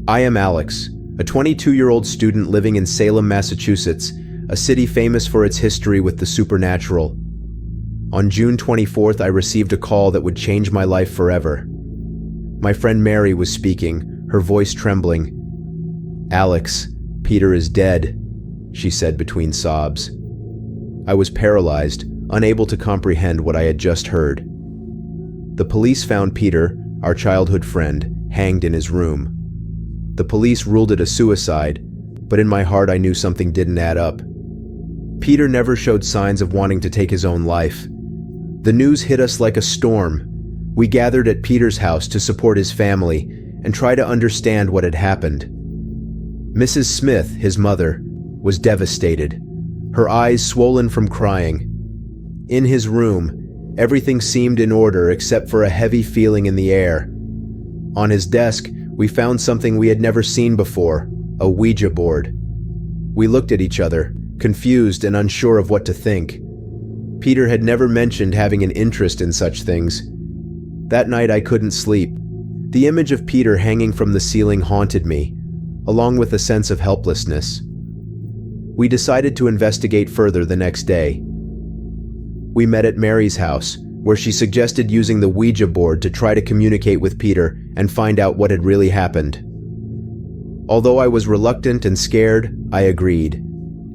I am Alex, a 22-year-old student living in Salem, Massachusetts, a city famous for its history with the supernatural. On June 24th, I received a call that would change my life forever. My friend Mary was speaking, her voice trembling. "Alex, Peter is dead," she said between sobs. I was paralyzed, unable to comprehend what I had just heard. The police found Peter, our childhood friend, hanged in his room. The police ruled it a suicide, but in my heart I knew something didn't add up. Peter never showed signs of wanting to take his own life. The news hit us like a storm. We gathered at Peter's house to support his family and try to understand what had happened. Mrs. Smith, his mother, was devastated, her eyes swollen from crying. In his room, everything seemed in order except for a heavy feeling in the air. On his desk, we found something we had never seen before, a Ouija board. We looked at each other, confused and unsure of what to think. Peter had never mentioned having an interest in such things. That night I couldn't sleep. The image of Peter hanging from the ceiling haunted me, along with a sense of helplessness. We decided to investigate further the next day. We met at Mary's house, where she suggested using the Ouija board to try to communicate with Peter and find out what had really happened. Although I was reluctant and scared, I agreed.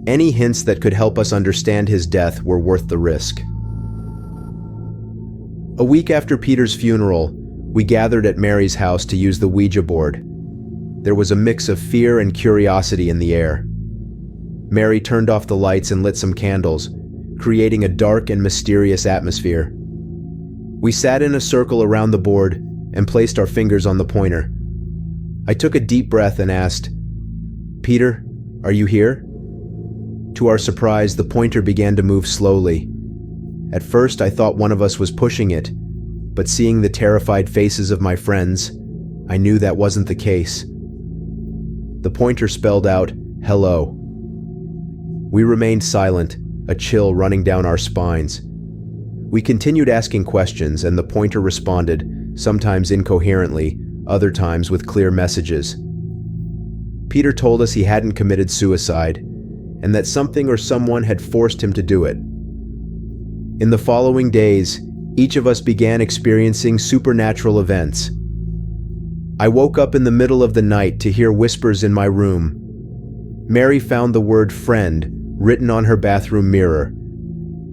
Any hints that could help us understand his death were worth the risk. A week after Peter's funeral, we gathered at Mary's house to use the Ouija board. There was a mix of fear and curiosity in the air. Mary turned off the lights and lit some candles, creating a dark and mysterious atmosphere. We sat in a circle around the board and placed our fingers on the pointer. I took a deep breath and asked, "Peter, are you here?" To our surprise, the pointer began to move slowly. At first, I thought one of us was pushing it, but seeing the terrified faces of my friends, I knew that wasn't the case. The pointer spelled out, "Hello." We remained silent, a chill running down our spines. We continued asking questions, and the pointer responded, sometimes incoherently, other times with clear messages. Peter told us he hadn't committed suicide, and that something or someone had forced him to do it. In the following days, each of us began experiencing supernatural events. I woke up in the middle of the night to hear whispers in my room. Mary found the word "friend" written on her bathroom mirror.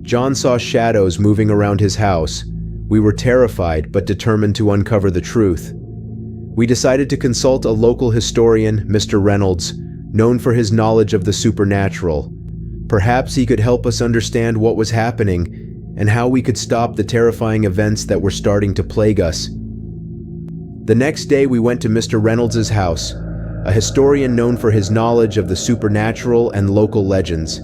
John saw shadows moving around his house. We were terrified but determined to uncover the truth. We decided to consult a local historian, Mr. Reynolds, known for his knowledge of the supernatural. Perhaps he could help us understand what was happening and how we could stop the terrifying events that were starting to plague us. The next day we went to Mr. Reynolds' house, a historian known for his knowledge of the supernatural and local legends.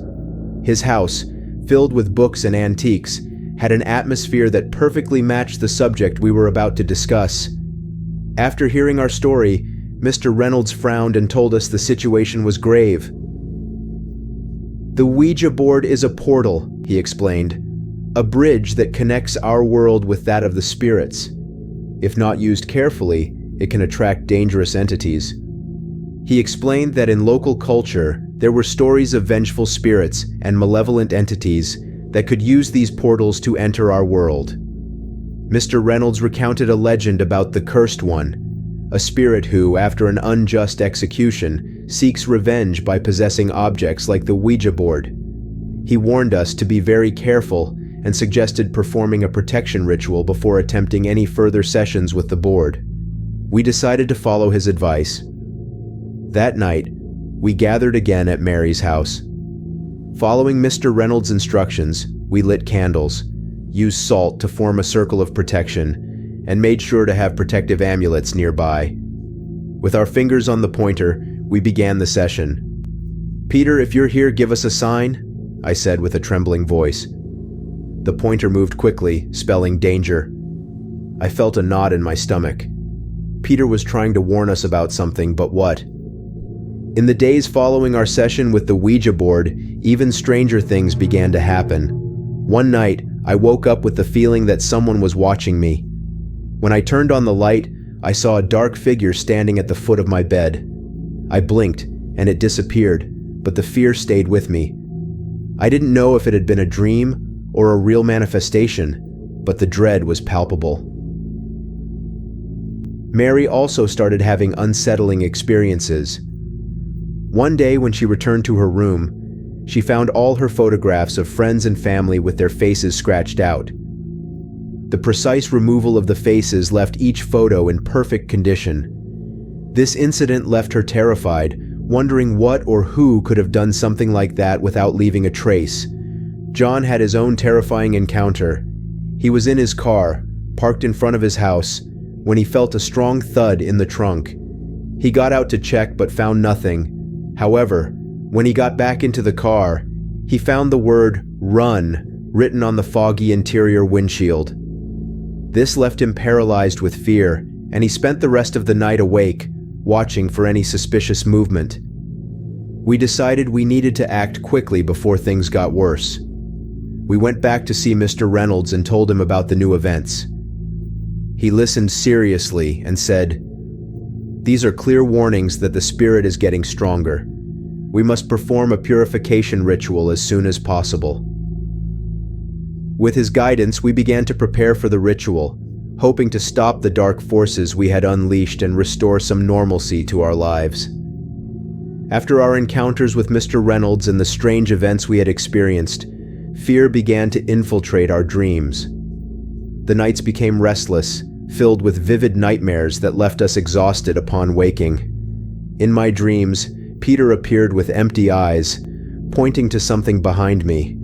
His house, filled with books and antiques, had an atmosphere that perfectly matched the subject we were about to discuss. After hearing our story, Mr. Reynolds frowned and told us the situation was grave. "The Ouija board is a portal," he explained, "a bridge that connects our world with that of the spirits. If not used carefully, it can attract dangerous entities." He explained that in local culture, there were stories of vengeful spirits and malevolent entities that could use these portals to enter our world. Mr. Reynolds recounted a legend about the Cursed One, a spirit who, after an unjust execution, seeks revenge by possessing objects like the Ouija board. He warned us to be very careful and suggested performing a protection ritual before attempting any further sessions with the board. We decided to follow his advice. That night, we gathered again at Mary's house. Following Mr. Reynolds' instructions, we lit candles, used salt to form a circle of protection, and made sure to have protective amulets nearby. With our fingers on the pointer, we began the session. "Peter, if you're here, give us a sign," I said with a trembling voice. The pointer moved quickly, spelling danger. I felt a knot in my stomach. Peter was trying to warn us about something, but what? In the days following our session with the Ouija board, even stranger things began to happen. One night, I woke up with the feeling that someone was watching me. When I turned on the light, I saw a dark figure standing at the foot of my bed. I blinked, and it disappeared, but the fear stayed with me. I didn't know if it had been a dream or a real manifestation, but the dread was palpable. Mary also started having unsettling experiences. One day when she returned to her room, she found all her photographs of friends and family with their faces scratched out. The precise removal of the faces left each photo in perfect condition. This incident left her terrified, wondering what or who could have done something like that without leaving a trace. John had his own terrifying encounter. He was in his car, parked in front of his house, when he felt a strong thud in the trunk. He got out to check but found nothing. However, when he got back into the car, he found the word "run" written on the foggy interior windshield. This left him paralyzed with fear, and he spent the rest of the night awake, watching for any suspicious movement. We decided we needed to act quickly before things got worse. We went back to see Mr. Reynolds and told him about the new events. He listened seriously and said, "These are clear warnings that the spirit is getting stronger. We must perform a purification ritual as soon as possible." With his guidance, we began to prepare for the ritual, hoping to stop the dark forces we had unleashed and restore some normalcy to our lives. After our encounters with Mr. Reynolds and the strange events we had experienced, fear began to infiltrate our dreams. The nights became restless, filled with vivid nightmares that left us exhausted upon waking. In my dreams, Peter appeared with empty eyes, pointing to something behind me.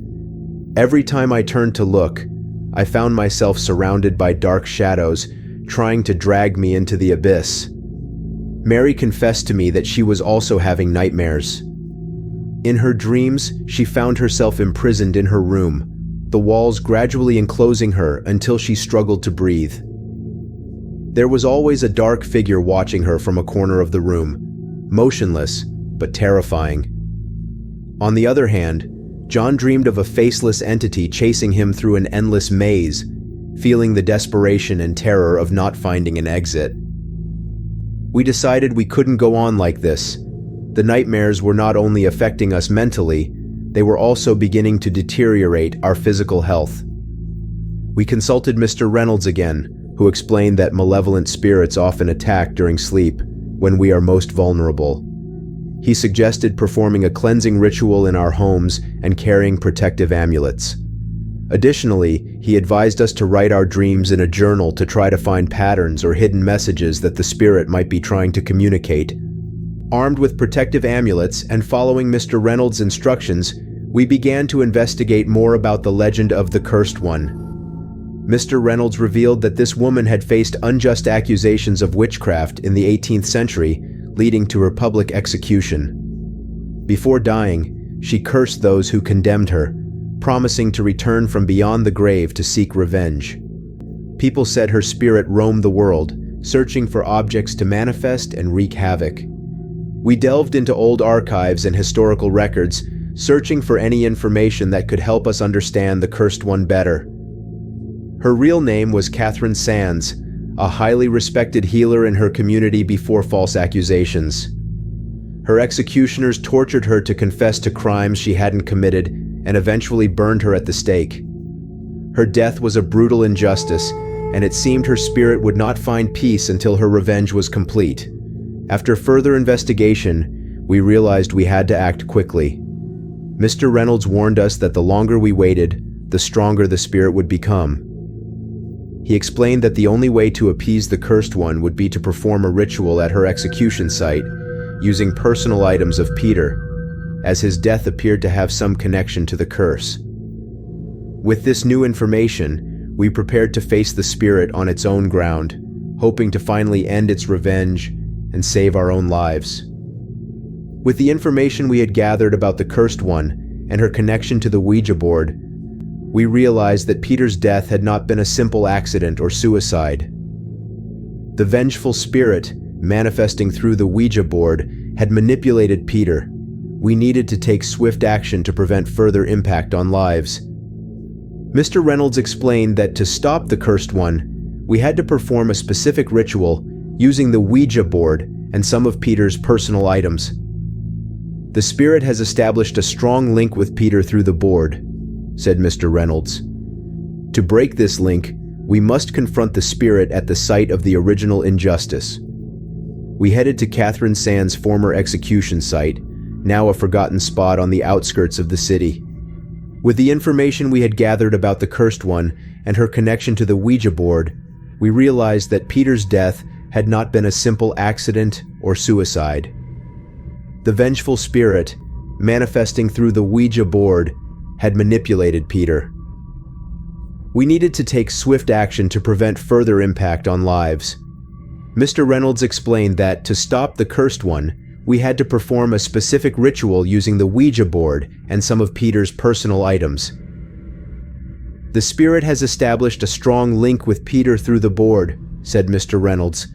Every time I turned to look, I found myself surrounded by dark shadows, trying to drag me into the abyss. Mary confessed to me that she was also having nightmares. In her dreams, she found herself imprisoned in her room, the walls gradually enclosing her until she struggled to breathe. There was always a dark figure watching her from a corner of the room, motionless but terrifying. On the other hand, John dreamed of a faceless entity chasing him through an endless maze, feeling the desperation and terror of not finding an exit. We decided we couldn't go on like this. The nightmares were not only affecting us mentally, they were also beginning to deteriorate our physical health. We consulted Mr. Reynolds again, who explained that malevolent spirits often attack during sleep, when we are most vulnerable. He suggested performing a cleansing ritual in our homes and carrying protective amulets. Additionally, he advised us to write our dreams in a journal to try to find patterns or hidden messages that the spirit might be trying to communicate. Armed with protective amulets and following Mr. Reynolds' instructions, we began to investigate more about the legend of the Cursed One. Mr. Reynolds revealed that this woman had faced unjust accusations of witchcraft in the 18th century, leading to her public execution. Before dying, she cursed those who condemned her, promising to return from beyond the grave to seek revenge. People said her spirit roamed the world, searching for objects to manifest and wreak havoc. We delved into old archives and historical records, searching for any information that could help us understand the Cursed One better. Her real name was Catherine Sands, a highly respected healer in her community before false accusations. Her executioners tortured her to confess to crimes she hadn't committed and eventually burned her at the stake. Her death was a brutal injustice, and it seemed her spirit would not find peace until her revenge was complete. After further investigation, we realized we had to act quickly. Mr. Reynolds warned us that the longer we waited, the stronger the spirit would become. He explained that the only way to appease the Cursed One would be to perform a ritual at her execution site, using personal items of Peter, as his death appeared to have some connection to the curse. With this new information, we prepared to face the spirit on its own ground, hoping to finally end its revenge and save our own lives. With the information we had gathered about the Cursed One and her connection to the Ouija board, we realized that Peter's death had not been a simple accident or suicide. The vengeful spirit, manifesting through the Ouija board, had manipulated Peter. We needed to take swift action to prevent further impact on lives. Mr. Reynolds explained that to stop the Cursed One, we had to perform a specific ritual using the Ouija board and some of Peter's personal items. "The spirit has established a strong link with Peter through the board," said Mr. Reynolds. "To break this link, we must confront the spirit at the site of the original injustice." We headed to Catherine Sand's former execution site, now a forgotten spot on the outskirts of the city. With the information we had gathered about the Cursed One and her connection to the Ouija board, we realized that Peter's death had not been a simple accident or suicide. The vengeful spirit, manifesting through the Ouija board, had manipulated Peter. We needed to take swift action to prevent further impact on lives. Mr. Reynolds explained that to stop the Cursed One, we had to perform a specific ritual using the Ouija board and some of Peter's personal items. "The spirit has established a strong link with Peter through the board," said Mr. Reynolds.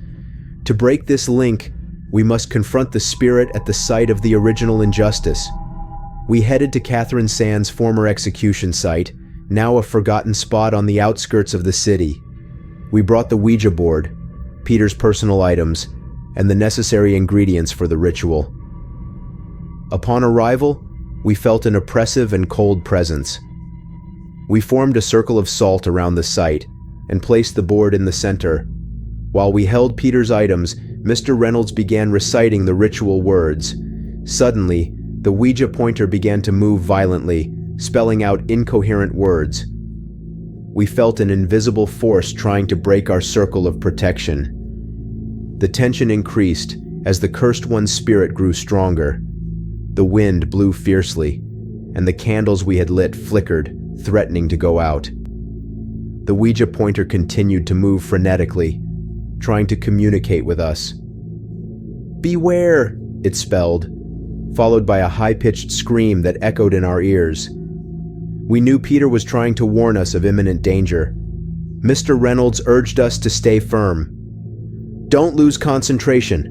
"To break this link, we must confront the spirit at the site of the original injustice." We headed to Catherine Sand's former execution site, now a forgotten spot on the outskirts of the city. We brought the Ouija board, Peter's personal items, and the necessary ingredients for the ritual. Upon arrival, we felt an oppressive and cold presence. We formed a circle of salt around the site and placed the board in the center. While we held Peter's items, Mr. Reynolds began reciting the ritual words. Suddenly, the Ouija pointer began to move violently, spelling out incoherent words. We felt an invisible force trying to break our circle of protection. The tension increased as the Cursed One's spirit grew stronger. The wind blew fiercely, and the candles we had lit flickered, threatening to go out. The Ouija pointer continued to move frenetically, trying to communicate with us. "Beware," it spelled, followed by a high-pitched scream that echoed in our ears. We knew Peter was trying to warn us of imminent danger. Mr. Reynolds urged us to stay firm. "Don't lose concentration,"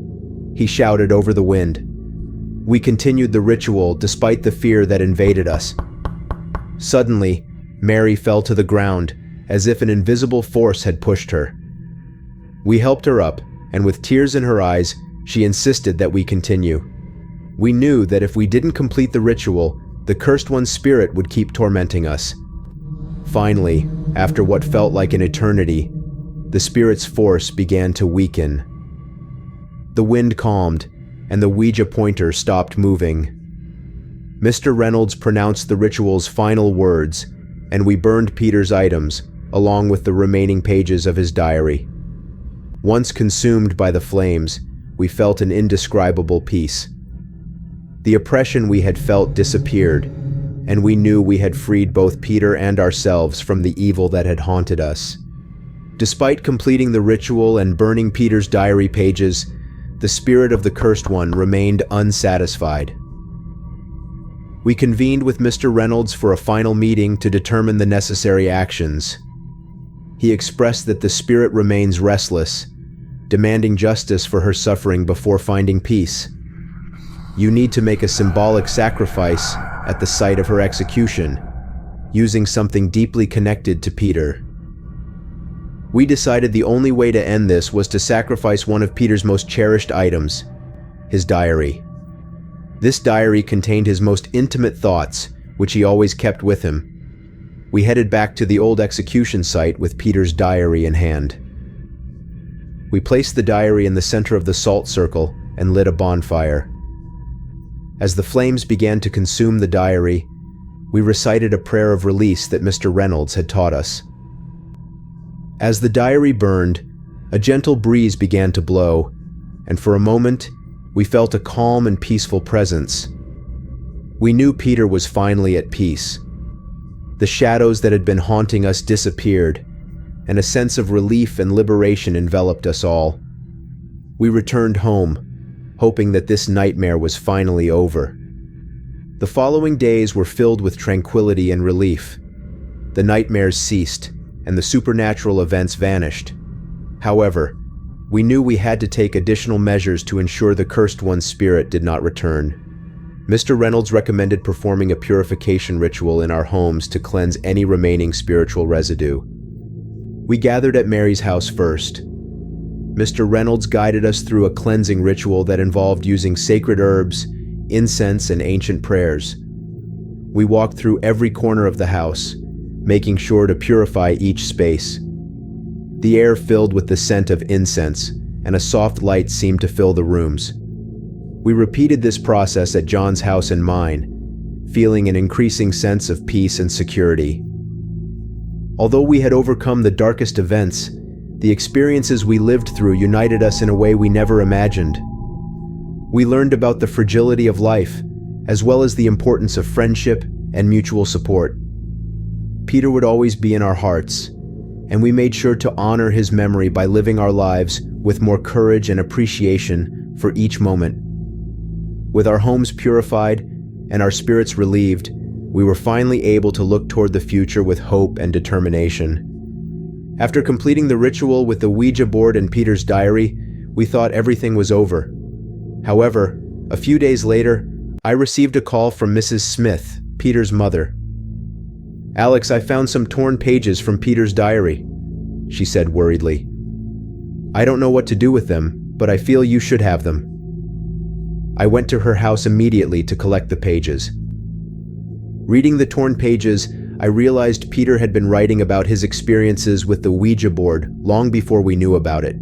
he shouted over the wind. We continued the ritual despite the fear that invaded us. Suddenly, Mary fell to the ground, as if an invisible force had pushed her. We helped her up, and with tears in her eyes, she insisted that we continue. We knew that if we didn't complete the ritual, the Cursed One's spirit would keep tormenting us. Finally, after what felt like an eternity, the spirit's force began to weaken. The wind calmed, and the Ouija pointer stopped moving. Mr. Reynolds pronounced the ritual's final words, and we burned Peter's items, along with the remaining pages of his diary. Once consumed by the flames, we felt an indescribable peace. The oppression we had felt disappeared, and we knew we had freed both Peter and ourselves from the evil that had haunted us. Despite completing the ritual and burning Peter's diary pages, the spirit of the Cursed One remained unsatisfied. We convened with Mr. Reynolds for a final meeting to determine the necessary actions. He expressed that the spirit remains restless, demanding justice for her suffering before finding peace. "You need to make a symbolic sacrifice at the site of her execution, using something deeply connected to Peter." We decided the only way to end this was to sacrifice one of Peter's most cherished items, his diary. This diary contained his most intimate thoughts, which he always kept with him. We headed back to the old execution site with Peter's diary in hand. We placed the diary in the center of the salt circle and lit a bonfire. As the flames began to consume the diary, we recited a prayer of release that Mr. Reynolds had taught us. As the diary burned, a gentle breeze began to blow, and for a moment, we felt a calm and peaceful presence. We knew Peter was finally at peace. The shadows that had been haunting us disappeared, and a sense of relief and liberation enveloped us all. We returned home, hoping that this nightmare was finally over. The following days were filled with tranquility and relief. The nightmares ceased, and the supernatural events vanished. However, we knew we had to take additional measures to ensure the Cursed One's spirit did not return. Mr. Reynolds recommended performing a purification ritual in our homes to cleanse any remaining spiritual residue. We gathered at Mary's house first. Mr. Reynolds guided us through a cleansing ritual that involved using sacred herbs, incense, and ancient prayers. We walked through every corner of the house, making sure to purify each space. The air filled with the scent of incense, and a soft light seemed to fill the rooms. We repeated this process at John's house and mine, feeling an increasing sense of peace and security. Although we had overcome the darkest events, the experiences we lived through united us in a way we never imagined. We learned about the fragility of life, as well as the importance of friendship and mutual support. Peter would always be in our hearts, and we made sure to honor his memory by living our lives with more courage and appreciation for each moment. With our homes purified and our spirits relieved, we were finally able to look toward the future with hope and determination. After completing the ritual with the Ouija board and Peter's diary, we thought everything was over. However, a few days later, I received a call from Mrs. Smith, Peter's mother. "Alex, I found some torn pages from Peter's diary," she said worriedly. "I don't know what to do with them, but I feel you should have them." I went to her house immediately to collect the pages. Reading the torn pages, I realized Peter had been writing about his experiences with the Ouija board long before we knew about it.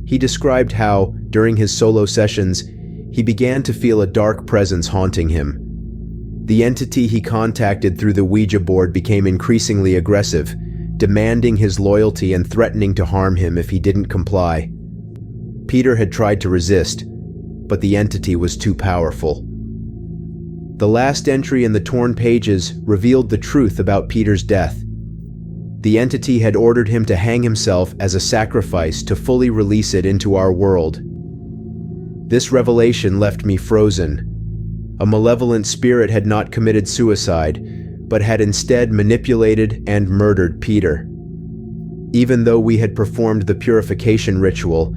He described how, during his solo sessions, he began to feel a dark presence haunting him. The entity he contacted through the Ouija board became increasingly aggressive, demanding his loyalty and threatening to harm him if he didn't comply. Peter had tried to resist, but the entity was too powerful. The last entry in the torn pages revealed the truth about Peter's death. The entity had ordered him to hang himself as a sacrifice to fully release it into our world. This revelation left me frozen. A malevolent spirit had not committed suicide, but had instead manipulated and murdered Peter. Even though we had performed the purification ritual,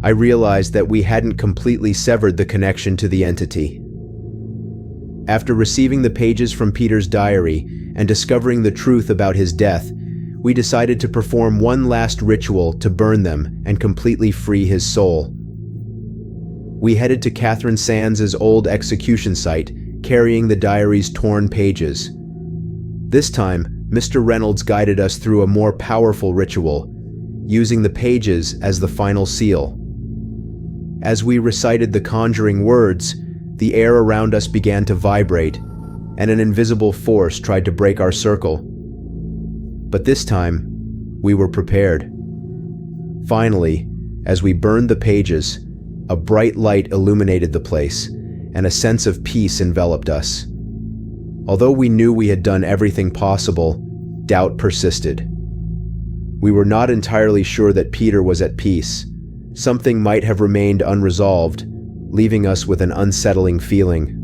I realized that we hadn't completely severed the connection to the entity. After receiving the pages from Peter's diary and discovering the truth about his death, we decided to perform one last ritual to burn them and completely free his soul. We headed to Catherine Sands's old execution site, carrying the diary's torn pages. This time, Mr. Reynolds guided us through a more powerful ritual, using the pages as the final seal. As we recited the conjuring words, the air around us began to vibrate, and an invisible force tried to break our circle. But this time, we were prepared. Finally, as we burned the pages, a bright light illuminated the place, and a sense of peace enveloped us. Although we knew we had done everything possible, doubt persisted. We were not entirely sure that Peter was at peace. Something might have remained unresolved, leaving us with an unsettling feeling.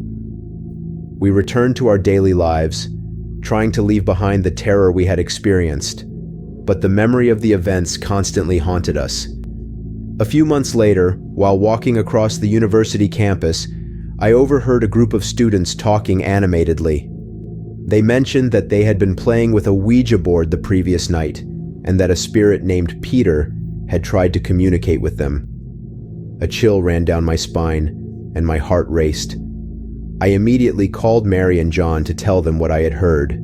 We returned to our daily lives, trying to leave behind the terror we had experienced, but the memory of the events constantly haunted us. A few months later, while walking across the university campus, I overheard a group of students talking animatedly. They mentioned that they had been playing with a Ouija board the previous night, and that a spirit named Peter had tried to communicate with them. A chill ran down my spine, and my heart raced. I immediately called Mary and John to tell them what I had heard.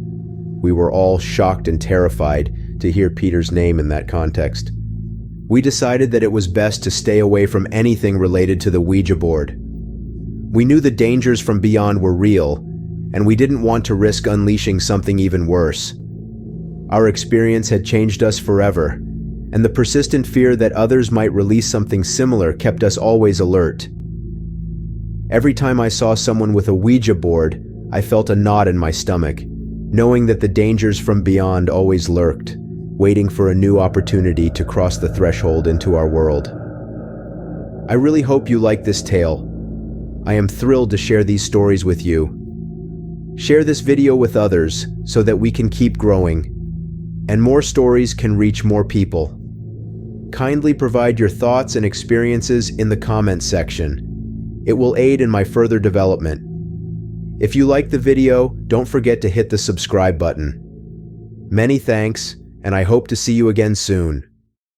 We were all shocked and terrified to hear Peter's name in that context. We decided that it was best to stay away from anything related to the Ouija board. We knew the dangers from beyond were real, and we didn't want to risk unleashing something even worse. Our experience had changed us forever, and the persistent fear that others might release something similar kept us always alert. Every time I saw someone with a Ouija board, I felt a knot in my stomach, knowing that the dangers from beyond always lurked, waiting for a new opportunity to cross the threshold into our world. I really hope you like this tale. I am thrilled to share these stories with you. Share this video with others so that we can keep growing, and more stories can reach more people. Kindly provide your thoughts and experiences in the comments section. It will aid in my further development. If you like the video, don't forget to hit the subscribe button. Many thanks, and I hope to see you again soon.